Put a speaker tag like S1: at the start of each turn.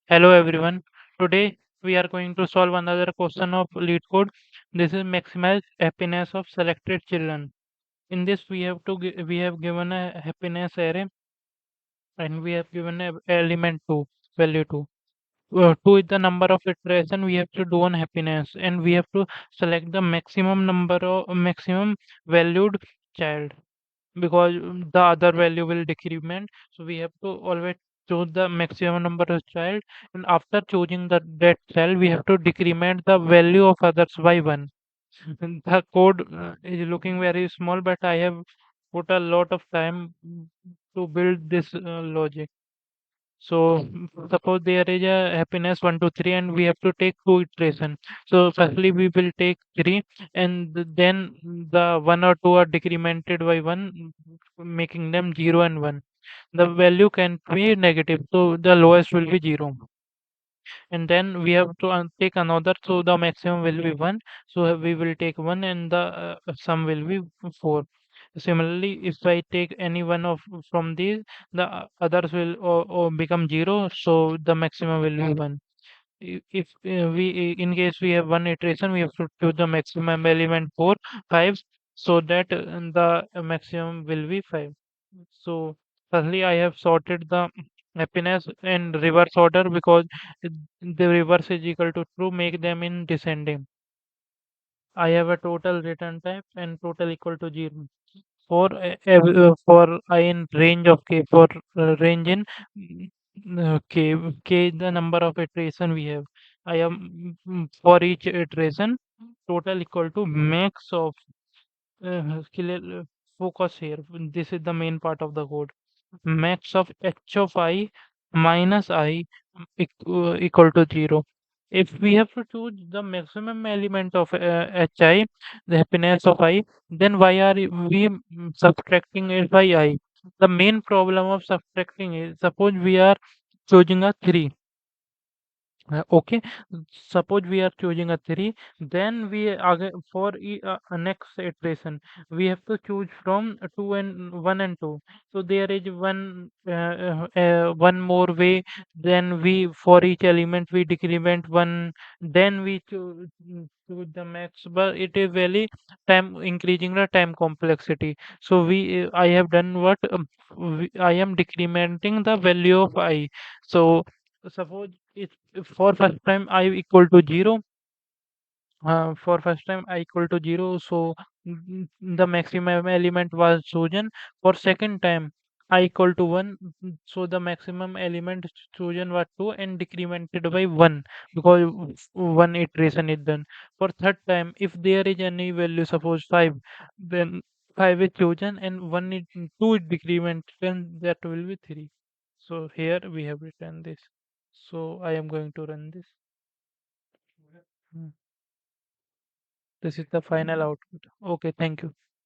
S1: Hello everyone. Today we are going to solve another question of Leetcode. This is maximize happiness of selected children. In this we have given a happiness array and we have given a element 2 value 2. 2 is the number of iteration we have to do on happiness and we have to select the maximum number of maximum valued child because the other value will decrement, so we have to always choose the maximum number of child, and after choosing that child we have to decrement the value of others by one. And the code is looking very small, but I have put a lot of time to build this logic. So suppose there is a happiness 1 to 3 and we have to take two iteration. So firstly we will take 3 and then the 1 or 2 are decremented by 1, making them 0 and 1. The value can be negative, so the lowest will be 0. And then we have to take another, so the maximum will be 1. So we will take 1 and the sum will be 4. Similarly, if I take any one of from these, the others will become 0, so the maximum will be 1. If in case we have one iteration, we have to choose the maximum element 4 5, so that the maximum will be 5. So firstly, I have sorted the happiness in reverse order because the reverse is equal to true, make them in descending. I have a total return type and total equal to 0. For I in range of k, for range in k is the number of iteration we have. I am for each iteration total equal to max of focus here. This is the main part of the code. Max of h of I minus I equal to 0. If we have to choose the maximum element of hi, the happiness of I, then why are we subtracting it by I? The main problem of subtracting is, suppose we are choosing a 3. Okay, suppose we are choosing a 3, then we for next iteration we have to choose from 2 and 1 and 2. So there is one more way. Then we, for each element we decrement 1, then we choose the max, but it is very time increasing the time complexity. So we I have done what, I am decrementing the value of I. So suppose if for first time I equal to 0, for first time I equal to 0, so the maximum element was chosen. For second time I equal to 1, so the maximum element chosen was 2 and decremented by 1 because one iteration is done. For third time, if there is any value, suppose 5, then 5 is chosen and 1 is 2 is decremented, then that will be 3. So here we have written this. So I am going to run this. Mm. This is the final output. Okay, thank you.